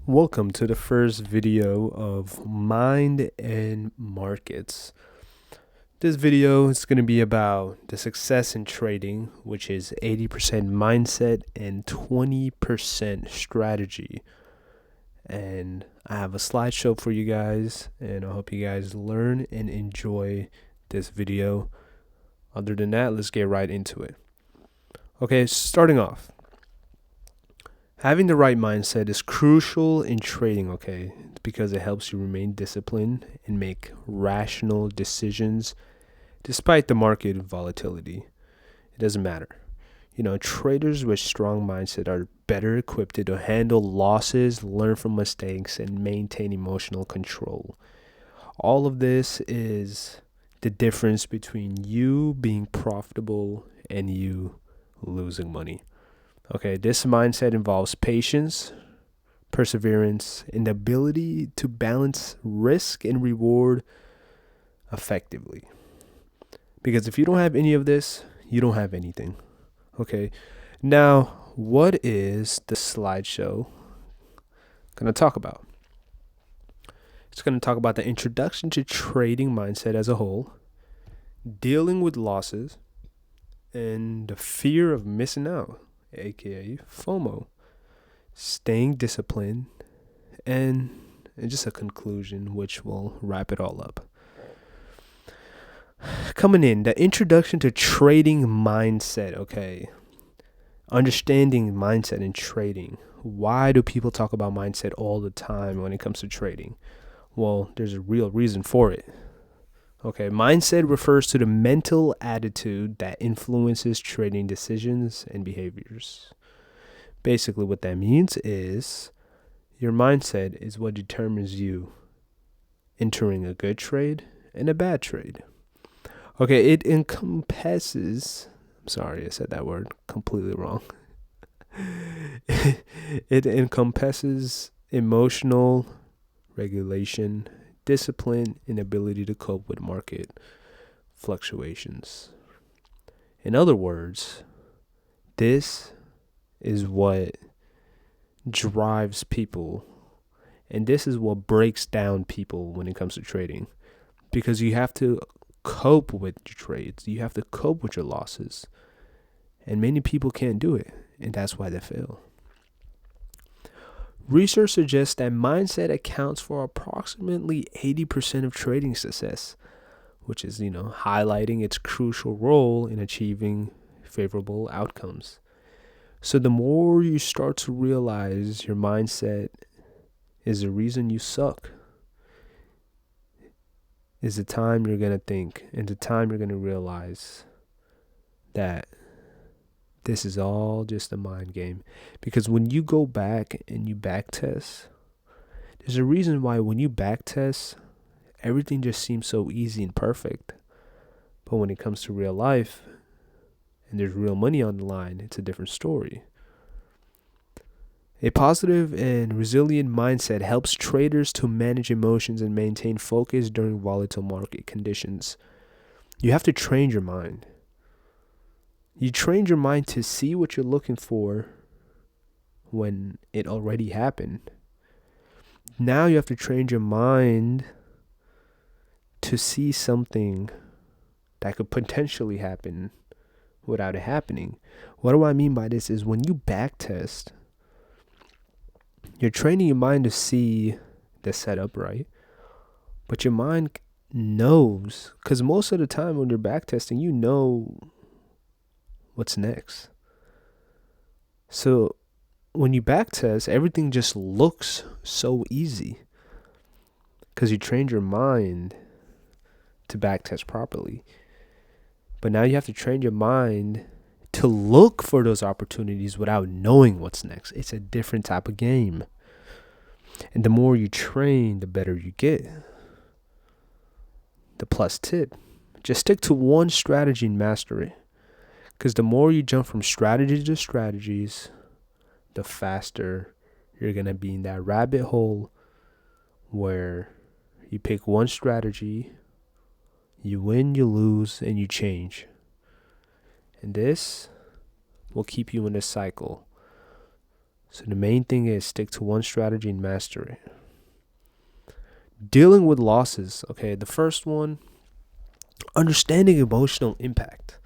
Welcome to the first video of Mind and Markets. This video is going to be about the success in trading, which is 80% mindset and 20% strategy. And I have a slideshow for you guys, and I hope you guys learn and enjoy this video. Other than that, let's get right into it. Okay, starting off. Having the right mindset is crucial in trading, okay? Because it helps you remain disciplined and make rational decisions despite the market volatility. It doesn't matter. Traders with strong mindset are better equipped to handle losses, learn from mistakes, and maintain emotional control. All of this is the difference between you being profitable and you losing money. Okay, this mindset involves patience, perseverance, and the ability to balance risk and reward effectively. Because if you don't have any of this, you don't have anything. Okay, now what is the slideshow going to talk about? It's going to talk about the introduction to trading mindset as a whole, dealing with losses, and the fear of missing out, aka FOMO, staying disciplined, and just a conclusion which will wrap it all up. Coming in, the introduction to trading mindset, okay. Understanding mindset in trading. Why do people talk about mindset all the time when it comes to trading? Well, there's a real reason for it. Okay, mindset refers to the mental attitude that influences trading decisions and behaviors. Basically, what that means is your mindset is what determines you entering a good trade and a bad trade. Okay, it encompasses, I'm sorry, I said that word completely wrong. It encompasses emotional regulation, discipline, and ability to cope with market fluctuations. In other words, this is what drives people, and this is what breaks down people when it comes to trading, because you have to cope with your trades, you have to cope with your losses, and many people can't do it, and that's why they fail. Research suggests that mindset accounts for approximately 80% of trading success, which is, highlighting its crucial role in achieving favorable outcomes. So the more you start to realize your mindset is the reason you suck, is the time you're going to think and the time you're going to realize that this is all just a mind game. Because when you go back and you back test, there's a reason why when you back test, everything just seems so easy and perfect. But when it comes to real life and there's real money on the line, it's a different story. A positive and resilient mindset helps traders to manage emotions and maintain focus during volatile market conditions. You have to train your mind. You train your mind to see what you're looking for when it already happened. Now you have to train your mind to see something that could potentially happen without it happening. What do I mean by this is when you back test, you're training your mind to see the setup, right? But your mind knows, because most of the time when you're back testing, you know what's next. So when you back test, everything just looks so easy because you trained your mind to back test properly. But now you have to train your mind to look for those opportunities without knowing what's next. It's a different type of game. And the more you train, the better you get. The plus tip, just stick to one strategy and master it. Because the more you jump from strategy to strategies, the faster you're going to be in that rabbit hole where you pick one strategy, you win, you lose, and you change. And this will keep you in a cycle. So the main thing is stick to one strategy and master it. Dealing with losses. Okay, the first one, understanding emotional impact.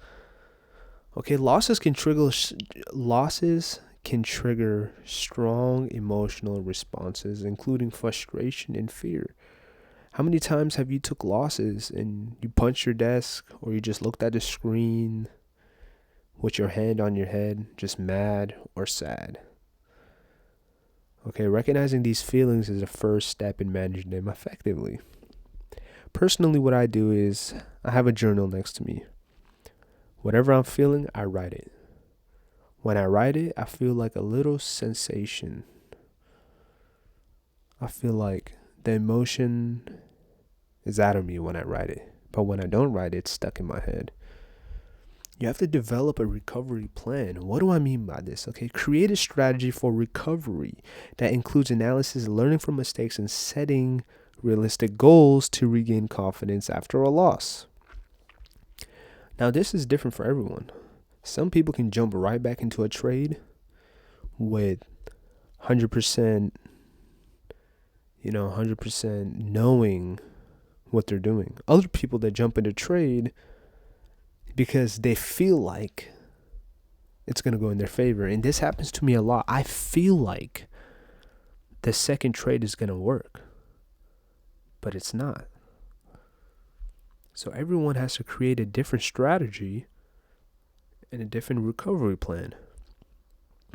Okay, losses can trigger strong emotional responses, including frustration and fear. How many times have you took losses and you punched your desk or you just looked at the screen with your hand on your head, just mad or sad? Okay, recognizing these feelings is the first step in managing them effectively. Personally, what I do is I have a journal next to me. Whatever I'm feeling, I write it. When I write it, I feel like a little sensation. I feel like the emotion is out of me when I write it. But when I don't write it, it's stuck in my head. You have to develop a recovery plan. What do I mean by this? Okay, create a strategy for recovery that includes analysis, learning from mistakes, and setting realistic goals to regain confidence after a loss. Now, this is different for everyone. Some people can jump right back into a trade with 100%, 100% knowing what they're doing. Other people that jump into trade because they feel like it's going to go in their favor. And this happens to me a lot. I feel like the second trade is going to work, but it's not. So everyone has to create a different strategy and a different recovery plan.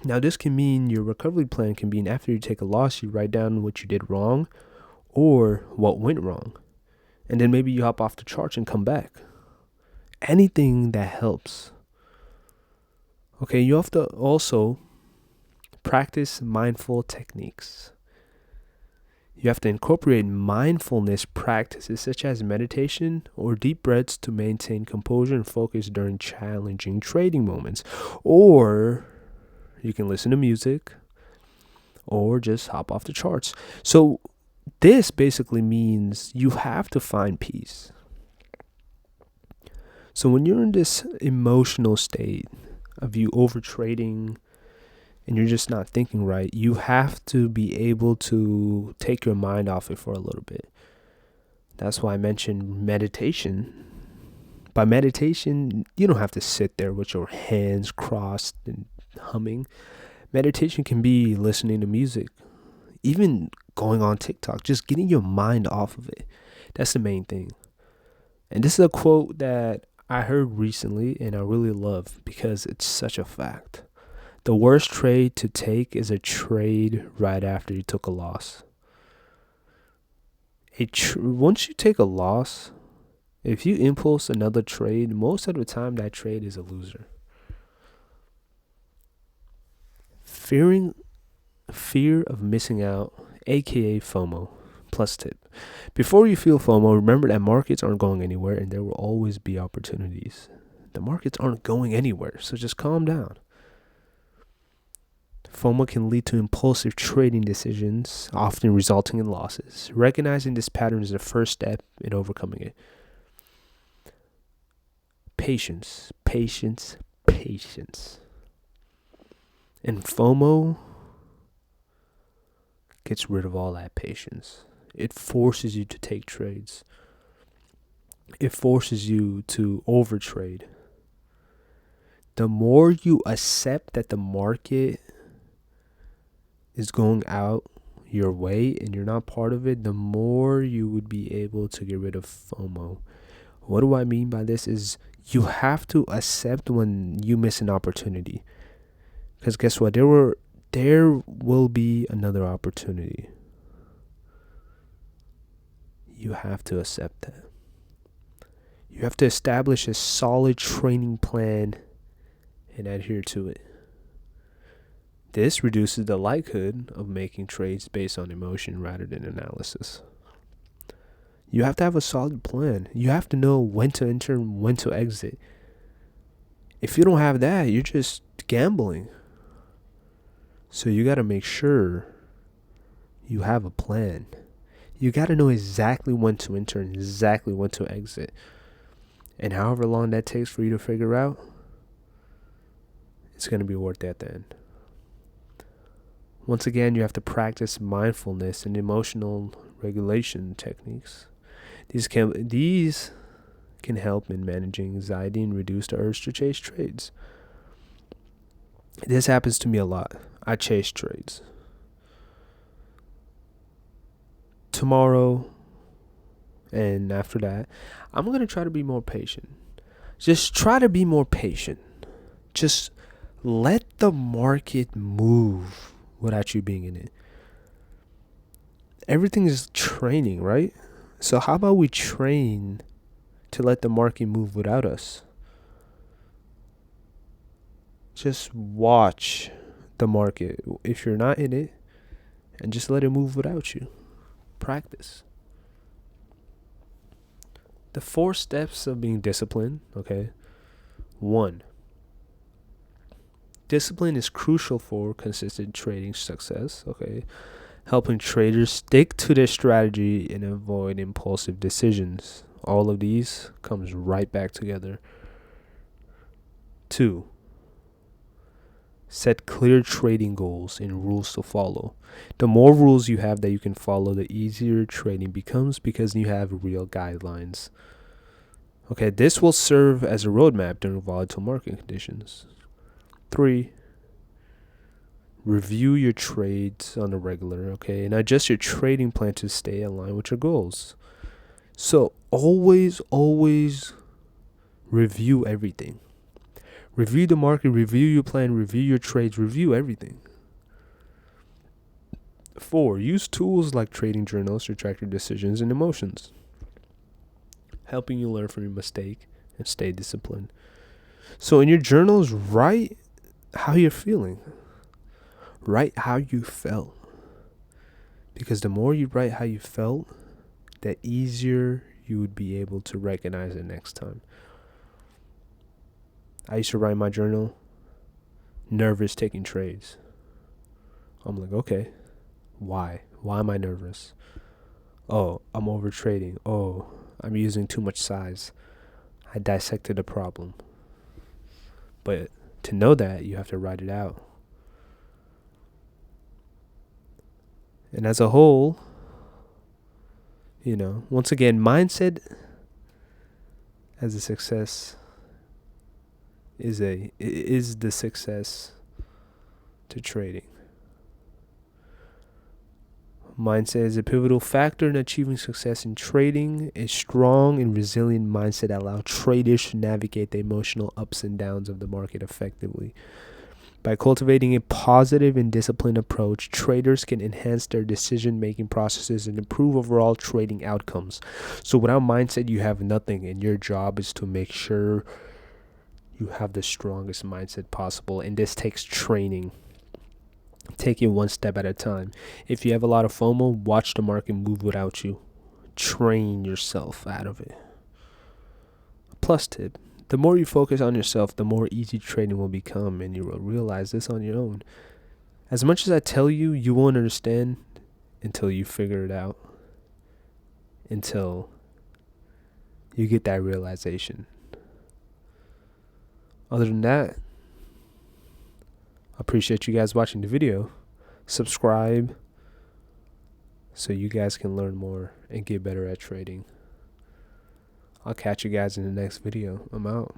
Now, this can mean your recovery plan can be after you take a loss, you write down what you did wrong or what went wrong. And then maybe you hop off the charts and come back. Anything that helps. Okay, you have to also practice mindful techniques. You have to incorporate mindfulness practices such as meditation or deep breaths to maintain composure and focus during challenging trading moments. Or you can listen to music or just hop off the charts. So this basically means you have to find peace. So when you're in this emotional state of you over trading and you're just not thinking right, you have to be able to take your mind off it for a little bit. That's why I mentioned meditation. By meditation, you don't have to sit there with your hands crossed and humming. Meditation can be listening to music, even going on TikTok, just getting your mind off of it. That's the main thing. And this is a quote that I heard recently and I really love because it's such a fact. The worst trade to take is a trade right after you took a loss. Once you take a loss, if you impulse another trade, most of the time that trade is a loser. Fear of missing out, aka FOMO. Plus tip. Before you feel FOMO, remember that markets aren't going anywhere and there will always be opportunities. The markets aren't going anywhere, so just calm down. FOMO can lead to impulsive trading decisions, often resulting in losses. Recognizing this pattern is the first step in overcoming it. Patience, patience, patience. And FOMO gets rid of all that patience. It forces you to take trades. It forces you to overtrade. The more you accept that the market is going out your way and you're not part of it, the more you would be able to get rid of FOMO. What do I mean by this is you have to accept when you miss an opportunity. Because guess what? There will be another opportunity. You have to accept that. You have to establish a solid training plan and adhere to it. This reduces the likelihood of making trades based on emotion rather than analysis. You have to have a solid plan. You have to know when to enter and when to exit. If you don't have that, you're just gambling. So you got to make sure you have a plan. You got to know exactly when to enter and exactly when to exit. And however long that takes for you to figure out, it's going to be worth it at the end. Once again, you have to practice mindfulness and emotional regulation techniques. These can help in managing anxiety and reduce the urge to chase trades. This happens to me a lot. I chase trades. Tomorrow and after that, I'm going to try to be more patient. Just try to be more patient. Just let the market move without you being in it. Everything is training, right? So how about we train to let the market move without us? Just watch the market if you're not in it, and just let it move without you. Practice. The 4 steps of being disciplined, okay? 1. Discipline is crucial for consistent trading success, okay? Helping traders stick to their strategy and avoid impulsive decisions. All of these comes right back together. 2. Set clear trading goals and rules to follow. The more rules you have that you can follow, the easier trading becomes because you have real guidelines. Okay, this will serve as a roadmap during volatile market conditions. 3. Review your trades on a regular, okay, and adjust your trading plan to stay aligned with your goals. So always review everything. Review the market, review your plan, review your trades, review everything. 4. Use tools like trading journals to track your decisions and emotions, helping you learn from your mistake and stay disciplined. So in your journals, write how you're feeling. Write how you felt. Because the more you write how you felt, the easier you would be able to recognize it next time. I used to write in my journal, nervous taking trades. I'm like, okay, why? Why am I nervous? Oh, I'm over trading. Oh, I'm using too much size. I dissected the problem. But to know that, you have to write it out. And as a whole, once again, mindset as a success is the success to trading. Mindset is a pivotal factor in achieving success in trading. A strong and resilient mindset allows traders to navigate the emotional ups and downs of the market effectively. By cultivating a positive and disciplined approach, traders can enhance their decision-making processes and improve overall trading outcomes. So without mindset, you have nothing, and your job is to make sure you have the strongest mindset possible, and this takes training. Take it one step at a time. If you have a lot of FOMO, watch the market move without you. Train yourself out of it. Plus tip, the more you focus on yourself, the more easy trading will become, and you will realize this on your own. As much as I tell you, you won't understand until you figure it out, until you get that realization. Other than that, I appreciate you guys watching the video. Subscribe so you guys can learn more and get better at trading. I'll catch you guys in the next video. I'm out.